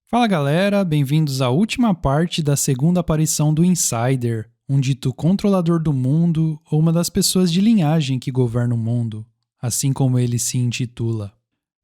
Fala galera, bem-vindos à última parte da segunda aparição do Insider, um dito controlador do mundo ou uma das pessoas de linhagem que governa o mundo, assim como ele se intitula.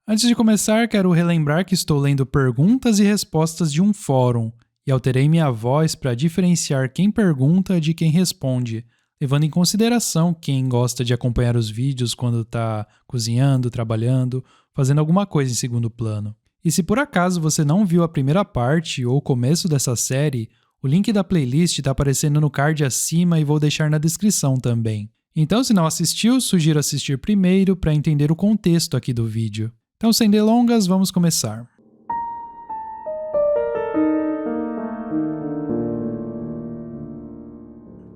Antes de começar, quero relembrar que estou lendo perguntas e respostas de um fórum e alterei minha voz para diferenciar quem pergunta de quem responde, levando em consideração quem gosta de acompanhar os vídeos quando está cozinhando, trabalhando, fazendo alguma coisa em segundo plano. E se por acaso você não viu a primeira parte ou o começo dessa série, o link da playlist está aparecendo no card acima e vou deixar na descrição também. Então, se não assistiu, sugiro assistir primeiro para entender o contexto aqui do vídeo. Então, sem delongas, vamos começar.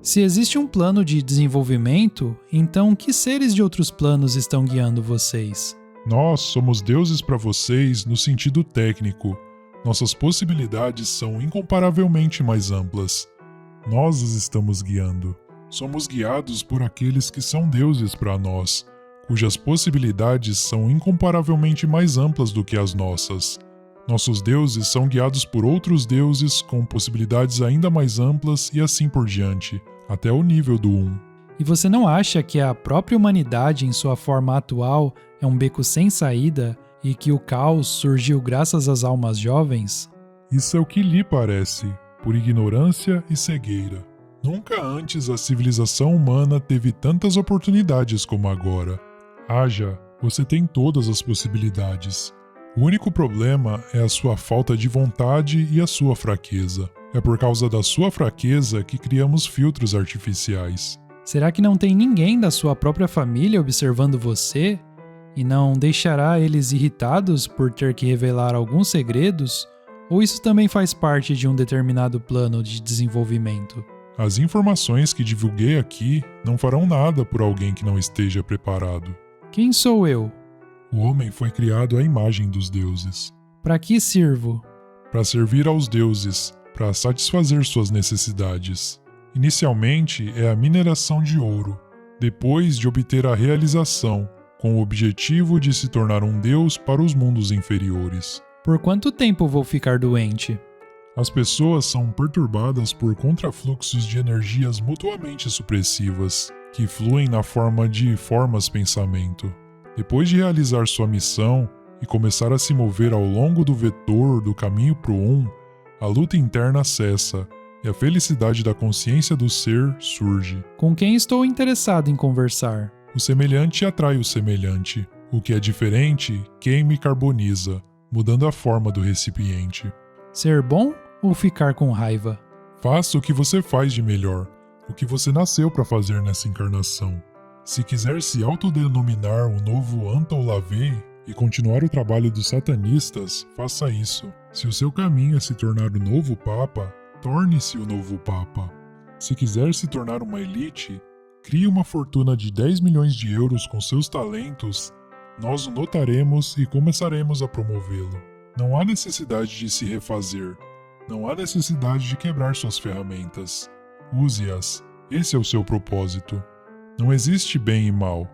Se existe um plano de desenvolvimento, então que seres de outros planos estão guiando vocês? Nós somos deuses para vocês no sentido técnico. Nossas possibilidades são incomparavelmente mais amplas. Nós os estamos guiando. Somos guiados por aqueles que são deuses para nós, cujas possibilidades são incomparavelmente mais amplas do que as nossas. Nossos deuses são guiados por outros deuses com possibilidades ainda mais amplas e assim por diante, até o nível do 1. E você não acha que a própria humanidade em sua forma atual é um beco sem saída e que o caos surgiu graças às almas jovens? Isso é o que lhe parece, por ignorância e cegueira. Nunca antes a civilização humana teve tantas oportunidades como agora. Haja, você tem todas as possibilidades. O único problema é a sua falta de vontade e a sua fraqueza. É por causa da sua fraqueza que criamos filtros artificiais. Será que não tem ninguém da sua própria família observando você? E não deixará eles irritados por ter que revelar alguns segredos? Ou isso também faz parte de um determinado plano de desenvolvimento? As informações que divulguei aqui não farão nada por alguém que não esteja preparado. Quem sou eu? O homem foi criado à imagem dos deuses. Para que sirvo? Para servir aos deuses, para satisfazer suas necessidades. Inicialmente é a mineração de ouro, depois de obter a realização, com o objetivo de se tornar um deus para os mundos inferiores. Por quanto tempo vou ficar doente? As pessoas são perturbadas por contrafluxos de energias mutuamente supressivas, que fluem na forma de formas pensamento. Depois de realizar sua missão e começar a se mover ao longo do vetor do caminho pro 1, a luta interna cessa e a felicidade da consciência do ser surge. Com quem estou interessado em conversar? O semelhante atrai o semelhante. O que é diferente queima e carboniza, mudando a forma do recipiente. Ser bom ou ficar com raiva? Faça o que você faz de melhor, o que você nasceu para fazer nessa encarnação. Se quiser se autodenominar o novo Anton LaVey e continuar o trabalho dos satanistas, faça isso. Se o seu caminho é se tornar o novo Papa, torne-se o novo Papa. Se quiser se tornar uma elite, crie uma fortuna de 10 milhões de euros com seus talentos, nós o notaremos e começaremos a promovê-lo. Não há necessidade de se refazer. Não há necessidade de quebrar suas ferramentas. Use-as. Esse é o seu propósito. Não existe bem e mal.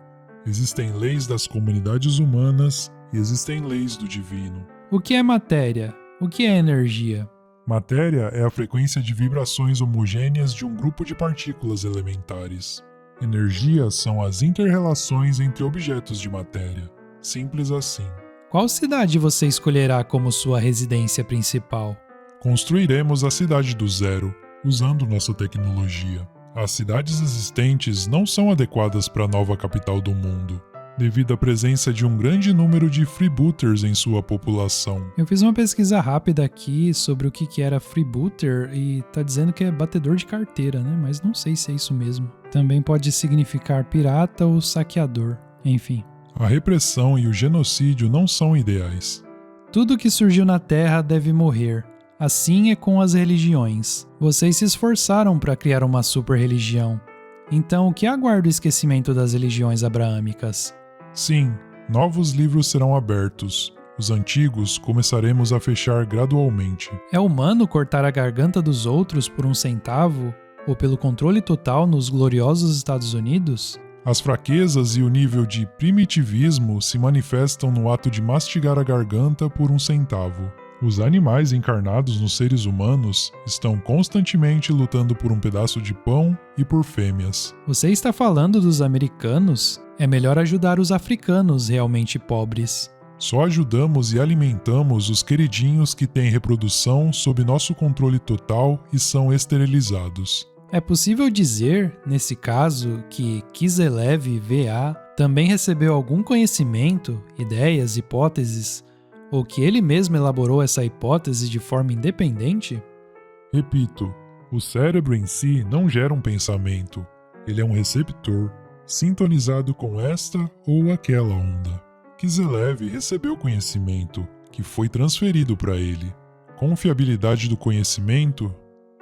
Existem leis das comunidades humanas e existem leis do divino. O que é matéria? O que é energia? Matéria é a frequência de vibrações homogêneas de um grupo de partículas elementares. Energia são as inter-relações entre objetos de matéria. Simples assim. Qual cidade você escolherá como sua residência principal? Construiremos a cidade do zero, usando nossa tecnologia. As cidades existentes não são adequadas para a nova capital do mundo, devido à presença de um grande número de freebooters em sua população. Eu fiz uma pesquisa rápida aqui sobre o que era freebooter e tá dizendo que é batedor de carteira, né? Mas não sei se é isso mesmo. Também pode significar pirata ou saqueador, enfim. A repressão e o genocídio não são ideais. Tudo que surgiu na Terra deve morrer. Assim é com as religiões. Vocês se esforçaram para criar uma super-religião. Então, o que aguarda o esquecimento das religiões abraâmicas? Sim, novos livros serão abertos. Os antigos começaremos a fechar gradualmente. É humano cortar a garganta dos outros por 1 centavo? Ou pelo controle total nos gloriosos Estados Unidos? As fraquezas e o nível de primitivismo se manifestam no ato de mastigar a garganta por 1 centavo. Os animais encarnados nos seres humanos estão constantemente lutando por um pedaço de pão e por fêmeas. Você está falando dos americanos? É melhor ajudar os africanos realmente pobres. Só ajudamos e alimentamos os queridinhos que têm reprodução sob nosso controle total e são esterilizados. É possível dizer, nesse caso, que Kiselev VA também recebeu algum conhecimento, ideias, hipóteses, ou que ele mesmo elaborou essa hipótese de forma independente? Repito, o cérebro em si não gera um pensamento. Ele é um receptor, sintonizado com esta ou aquela onda. Kiselev recebeu conhecimento, que foi transferido para ele. Confiabilidade do conhecimento?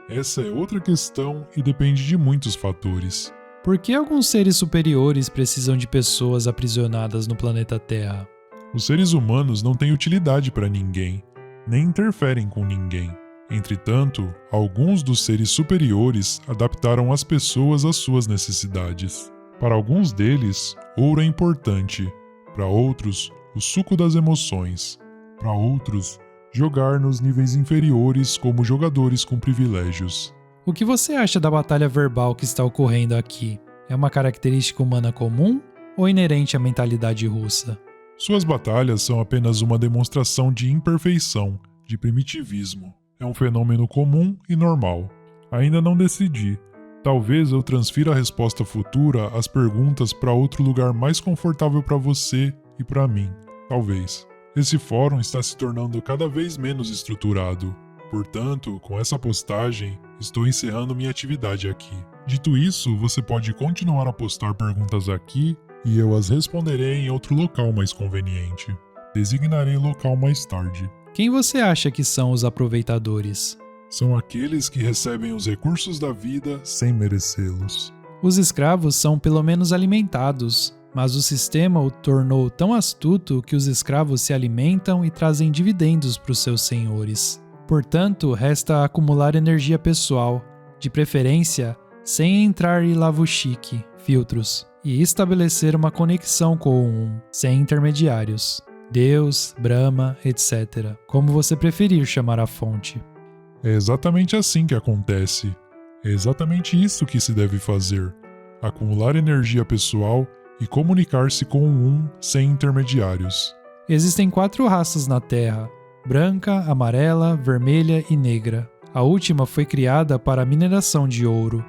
Essa é outra questão e depende de muitos fatores. Por que alguns seres superiores precisam de pessoas aprisionadas no planeta Terra? Os seres humanos não têm utilidade para ninguém, nem interferem com ninguém. Entretanto, alguns dos seres superiores adaptaram as pessoas às suas necessidades. Para alguns deles, ouro é importante. Para outros, o suco das emoções. Para outros, jogar nos níveis inferiores como jogadores com privilégios. O que você acha da batalha verbal que está ocorrendo aqui? É uma característica humana comum ou inerente à mentalidade russa? Suas batalhas são apenas uma demonstração de imperfeição, de primitivismo. É um fenômeno comum e normal. Ainda não decidi. Talvez eu transfira a resposta futura às perguntas para outro lugar mais confortável para você e para mim. Talvez. Esse fórum está se tornando cada vez menos estruturado. Portanto, com essa postagem, estou encerrando minha atividade aqui. Dito isso, você pode continuar a postar perguntas aqui e eu as responderei em outro local mais conveniente. Designarei local mais tarde. Quem você acha que são os aproveitadores? São aqueles que recebem os recursos da vida sem merecê-los. Os escravos são pelo menos alimentados, mas o sistema o tornou tão astuto que os escravos se alimentam e trazem dividendos para os seus senhores. Portanto, resta acumular energia pessoal, de preferência sem entrar em lavuchique, filtros, e estabelecer uma conexão com o Um, sem intermediários. Deus, Brahma, etc. Como você preferir chamar a fonte. É exatamente assim que acontece. É exatamente isso que se deve fazer. Acumular energia pessoal e comunicar-se com o Um sem intermediários. Existem 4 raças na Terra: branca, amarela, vermelha e negra. A última foi criada para a mineração de ouro.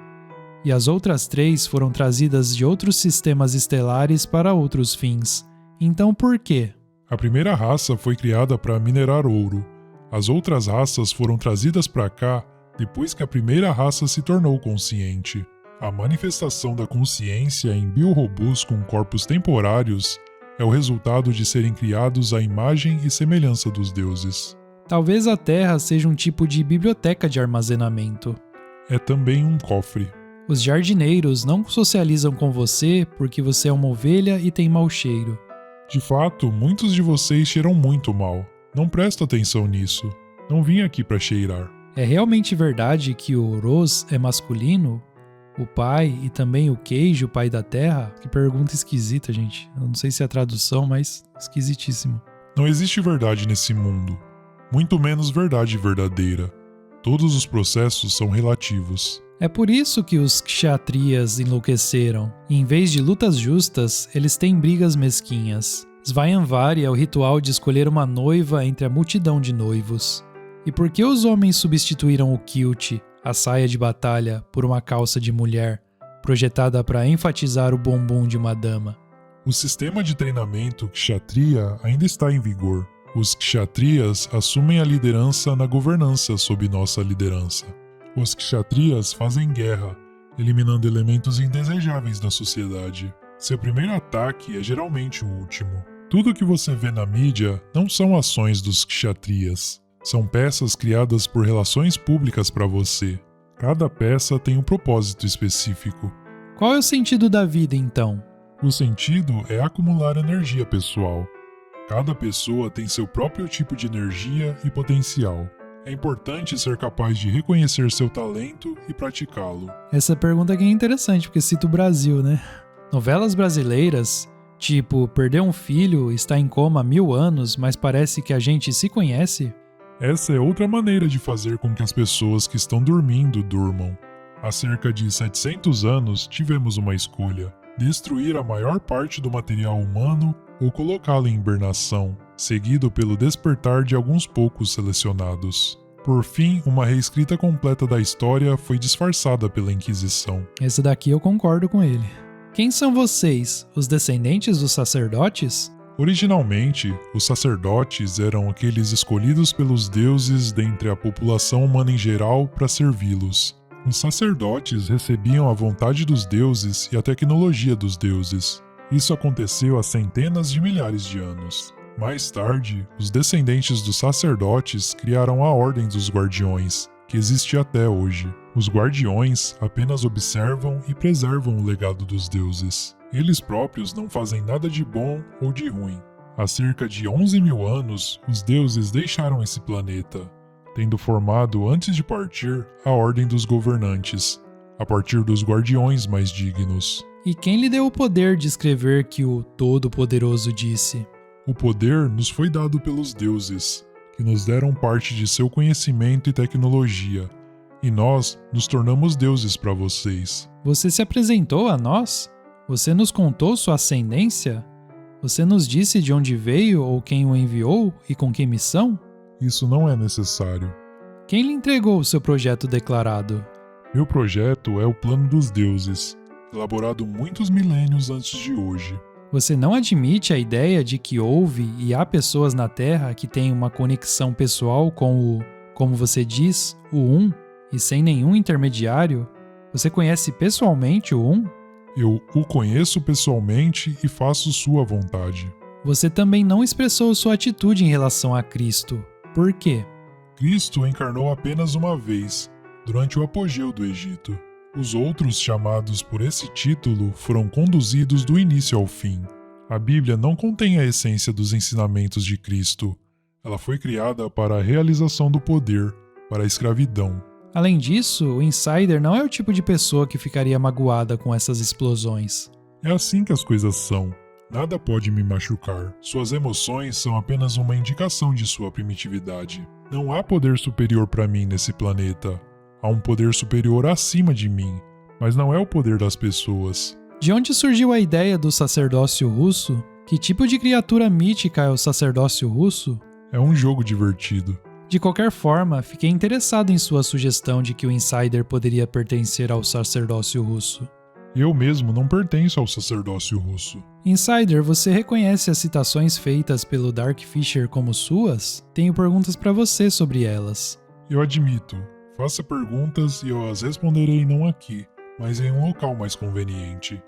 E as outras 3 foram trazidas de outros sistemas estelares para outros fins. Então por quê? A primeira raça foi criada para minerar ouro. As outras raças foram trazidas para cá depois que a primeira raça se tornou consciente. A manifestação da consciência em biorobôs com corpos temporários é o resultado de serem criados à imagem e semelhança dos deuses. Talvez a Terra seja um tipo de biblioteca de armazenamento. É também um cofre. Os jardineiros não socializam com você porque você é uma ovelha e tem mau cheiro. De fato, muitos de vocês cheiram muito mal. Não presta atenção nisso. Não vim aqui para cheirar. É realmente verdade que o Roz é masculino? O pai e também o queijo, pai da terra? Que pergunta esquisita, gente. Eu não sei se é a tradução, mas esquisitíssimo. Não existe verdade nesse mundo. Muito menos verdade verdadeira. Todos os processos são relativos. É por isso que os kshatriyas enlouqueceram. E em vez de lutas justas, eles têm brigas mesquinhas. Svayamvari é o ritual de escolher uma noiva entre a multidão de noivos. E por que os homens substituíram o kilt, a saia de batalha, por uma calça de mulher, projetada para enfatizar o bumbum de uma dama? O sistema de treinamento kshatriya ainda está em vigor. Os kshatriyas assumem a liderança na governança sob nossa liderança. Os kshatriyas fazem guerra, eliminando elementos indesejáveis da sociedade. Seu primeiro ataque é geralmente o último. Tudo que você vê na mídia não são ações dos kshatriyas. São peças criadas por relações públicas para você. Cada peça tem um propósito específico. Qual é o sentido da vida, então? O sentido é acumular energia pessoal. Cada pessoa tem seu próprio tipo de energia e potencial. É importante ser capaz de reconhecer seu talento e praticá-lo. Essa pergunta aqui é interessante, porque cita o Brasil, né? Novelas brasileiras, tipo Perder um Filho, está em coma há 1000 anos, mas parece que a gente se conhece? Essa é outra maneira de fazer com que as pessoas que estão dormindo durmam. Há cerca de 700 anos tivemos uma escolha: destruir a maior parte do material humano ou colocá-lo em hibernação, seguido pelo despertar de alguns poucos selecionados. Por fim, uma reescrita completa da história foi disfarçada pela Inquisição. Esse daqui eu concordo com ele. Quem são vocês, os descendentes dos sacerdotes? Originalmente, os sacerdotes eram aqueles escolhidos pelos deuses dentre a população humana em geral para servi-los. Os sacerdotes recebiam a vontade dos deuses e a tecnologia dos deuses. Isso aconteceu há centenas de milhares de anos. Mais tarde, os descendentes dos sacerdotes criaram a Ordem dos Guardiões, que existe até hoje. Os Guardiões apenas observam e preservam o legado dos deuses. Eles próprios não fazem nada de bom ou de ruim. Há cerca de 11 mil anos, os deuses deixaram esse planeta, tendo formado antes de partir a Ordem dos Governantes, a partir dos Guardiões mais dignos. E quem lhe deu o poder de escrever que o Todo-Poderoso disse? O poder nos foi dado pelos deuses, que nos deram parte de seu conhecimento e tecnologia, e nós nos tornamos deuses para vocês. Você se apresentou a nós? Você nos contou sua ascendência? Você nos disse de onde veio ou quem o enviou e com que missão? Isso não é necessário. Quem lhe entregou o seu projeto declarado? Meu projeto é o plano dos deuses, elaborado muitos milênios antes de hoje. Você não admite a ideia de que houve e há pessoas na Terra que têm uma conexão pessoal com o, como você diz, o Um, e sem nenhum intermediário? Você conhece pessoalmente o Um? Eu o conheço pessoalmente e faço sua vontade. Você também não expressou sua atitude em relação a Cristo. Por quê? Cristo encarnou apenas uma vez, durante o apogeu do Egito. Os outros chamados por esse título foram conduzidos do início ao fim. A Bíblia não contém a essência dos ensinamentos de Cristo. Ela foi criada para a realização do poder, para a escravidão. Além disso, o Insider não é o tipo de pessoa que ficaria magoada com essas explosões. É assim que as coisas são. Nada pode me machucar. Suas emoções são apenas uma indicação de sua primitividade. Não há poder superior para mim nesse planeta. Há um poder superior acima de mim, mas não é o poder das pessoas. De onde surgiu a ideia do sacerdócio russo? Que tipo de criatura mítica é o sacerdócio russo? É um jogo divertido. De qualquer forma, fiquei interessado em sua sugestão de que o Insider poderia pertencer ao sacerdócio russo. Eu mesmo não pertenço ao sacerdócio russo. Insider, você reconhece as citações feitas pelo Dark Fisher como suas? Tenho perguntas para você sobre elas. Eu admito. Faça perguntas e eu as responderei não aqui, mas em um local mais conveniente.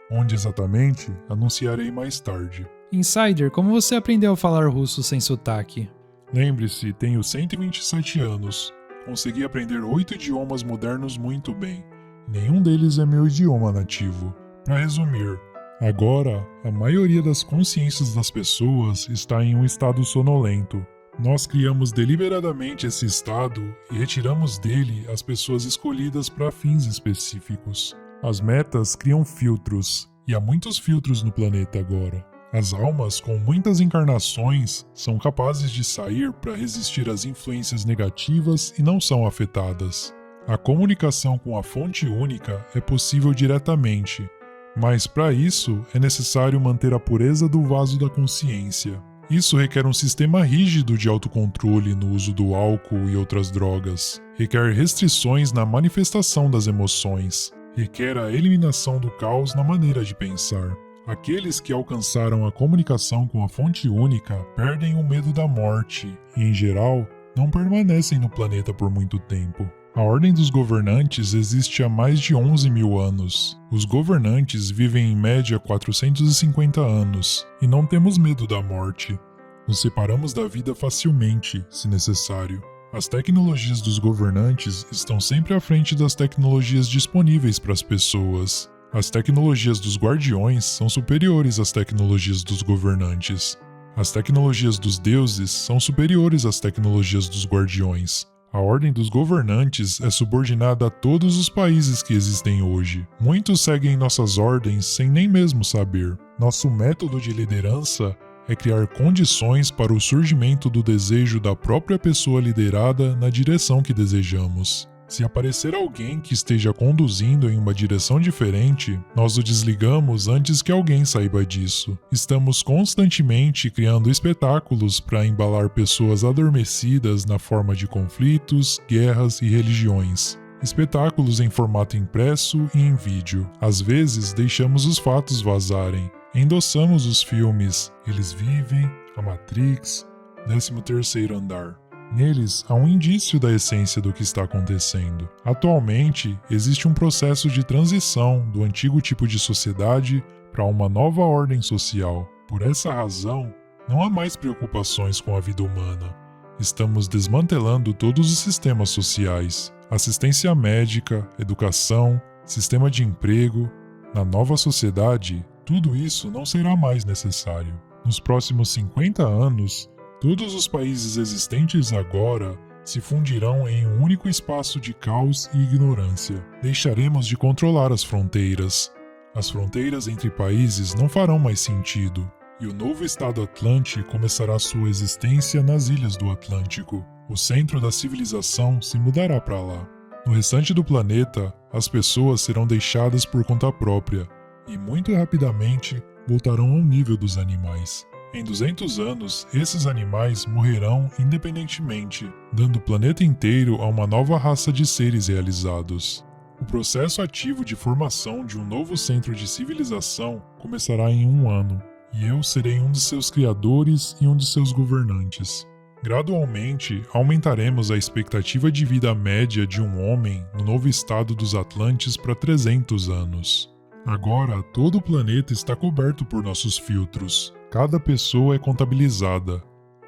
Onde exatamente, anunciarei mais tarde. Insider, como você aprendeu a falar russo sem sotaque? Lembre-se, tenho 127 anos. Consegui aprender 8 idiomas modernos muito bem. Nenhum deles é meu idioma nativo. Para resumir, agora, a maioria das consciências das pessoas está em um estado sonolento. Nós criamos deliberadamente esse estado e retiramos dele as pessoas escolhidas para fins específicos. As metas criam filtros, e há muitos filtros no planeta agora. As almas com muitas encarnações são capazes de sair para resistir às influências negativas e não são afetadas. A comunicação com a fonte única é possível diretamente, mas para isso é necessário manter a pureza do vaso da consciência. Isso requer um sistema rígido de autocontrole no uso do álcool e outras drogas. Requer restrições na manifestação das emoções. Requer a eliminação do caos na maneira de pensar. Aqueles que alcançaram a comunicação com a fonte única perdem o medo da morte e, em geral, não permanecem no planeta por muito tempo. A Ordem dos Governantes existe há mais de 11 mil anos. Os governantes vivem em média 450 anos e não temos medo da morte. Nos separamos da vida facilmente, se necessário. As tecnologias dos governantes estão sempre à frente das tecnologias disponíveis para as pessoas. As tecnologias dos guardiões são superiores às tecnologias dos governantes. As tecnologias dos deuses são superiores às tecnologias dos guardiões. A ordem dos governantes é subordinada a todos os países que existem hoje. Muitos seguem nossas ordens sem nem mesmo saber. Nosso método de liderança é criar condições para o surgimento do desejo da própria pessoa liderada na direção que desejamos. Se aparecer alguém que esteja conduzindo em uma direção diferente, nós o desligamos antes que alguém saiba disso. Estamos constantemente criando espetáculos para embalar pessoas adormecidas na forma de conflitos, guerras e religiões. Espetáculos em formato impresso e em vídeo. Às vezes, deixamos os fatos vazarem. Endossamos os filmes Eles Vivem, A Matrix, 13º Andar. Neles há um indício da essência do que está acontecendo. Atualmente, existe um processo de transição do antigo tipo de sociedade para uma nova ordem social. Por essa razão, não há mais preocupações com a vida humana. Estamos desmantelando todos os sistemas sociais, assistência médica, educação, sistema de emprego. Na nova sociedade, tudo isso não será mais necessário. Nos próximos 50 anos, todos os países existentes agora se fundirão em um único espaço de caos e ignorância. Deixaremos de controlar as fronteiras. As fronteiras entre países não farão mais sentido, e o novo Estado Atlante começará sua existência nas ilhas do Atlântico. O centro da civilização se mudará para lá. No restante do planeta, as pessoas serão deixadas por conta própria, e muito rapidamente voltarão ao nível dos animais. Em 200 anos, esses animais morrerão independentemente, dando o planeta inteiro a uma nova raça de seres realizados. O processo ativo de formação de um novo centro de civilização começará em 1 ano, e eu serei um de seus criadores e um de seus governantes. Gradualmente, aumentaremos a expectativa de vida média de um homem no novo estado dos Atlantes para 300 anos. Agora, todo o planeta está coberto por nossos filtros. Cada pessoa é contabilizada.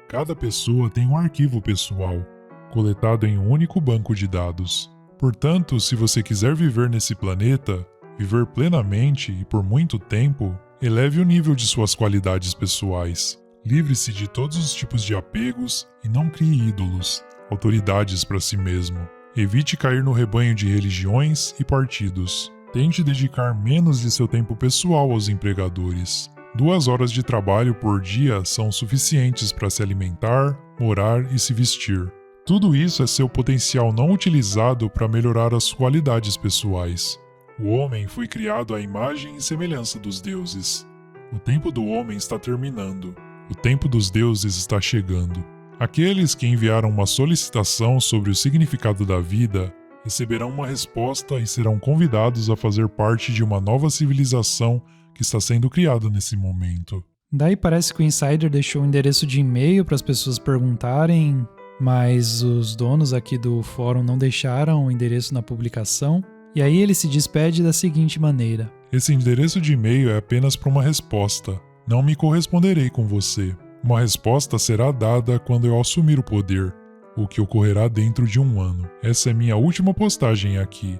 Cada pessoa tem um arquivo pessoal, coletado em um único banco de dados. Portanto, se você quiser viver nesse planeta, viver plenamente e por muito tempo, eleve o nível de suas qualidades pessoais. Livre-se de todos os tipos de apegos e não crie ídolos, autoridades para si mesmo. Evite cair no rebanho de religiões e partidos. Tente dedicar menos de seu tempo pessoal aos empregadores. 2 horas de trabalho por dia são suficientes para se alimentar, morar e se vestir. Tudo isso é seu potencial não utilizado para melhorar as qualidades pessoais. O homem foi criado à imagem e semelhança dos deuses. O tempo do homem está terminando. O tempo dos deuses está chegando. Aqueles que enviaram uma solicitação sobre o significado da vida receberão uma resposta e serão convidados a fazer parte de uma nova civilização que está sendo criada nesse momento. Daí parece que o Insider deixou um endereço de e-mail para as pessoas perguntarem, mas os donos aqui do fórum não deixaram o endereço na publicação. E aí ele se despede da seguinte maneira: esse endereço de e-mail é apenas para uma resposta. Não me corresponderei com você. Uma resposta será dada quando eu assumir o poder, o que ocorrerá dentro de 1 ano. Essa é minha última postagem aqui.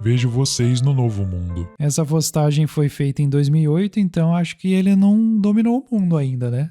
Vejo vocês no novo mundo. Essa postagem foi feita em 2008, então acho que ele não dominou o mundo ainda, né?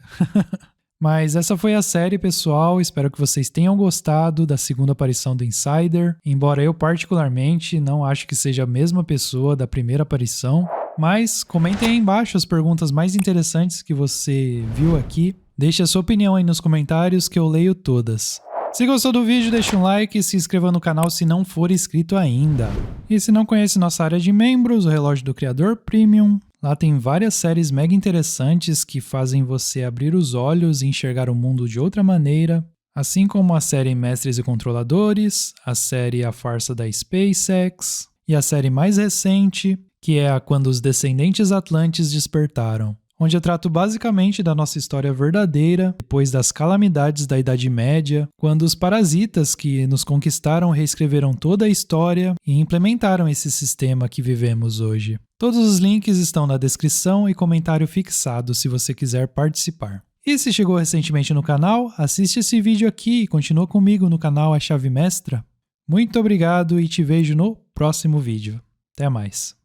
Mas essa foi a série, pessoal. Espero que vocês tenham gostado da segunda aparição do Insider. Embora eu particularmente não acho que seja a mesma pessoa da primeira aparição. Mas comentem aí embaixo as perguntas mais interessantes que você viu aqui. Deixe a sua opinião aí nos comentários que eu leio todas. Se gostou do vídeo, deixa um like e se inscreva no canal se não for inscrito ainda. E se não conhece nossa área de membros, o Relógio do Criador Premium, lá tem várias séries mega interessantes que fazem você abrir os olhos e enxergar o mundo de outra maneira, assim como a série Mestres e Controladores, a série A Farsa da SpaceX e a série mais recente, que é a Quando os Descendentes Atlantes Despertaram, onde eu trato basicamente da nossa história verdadeira, depois das calamidades da Idade Média, quando os parasitas que nos conquistaram reescreveram toda a história e implementaram esse sistema que vivemos hoje. Todos os links estão na descrição e comentário fixado se você quiser participar. E se chegou recentemente no canal, assiste esse vídeo aqui e continua comigo no canal A Chave Mestra. Muito obrigado e te vejo no próximo vídeo. Até mais!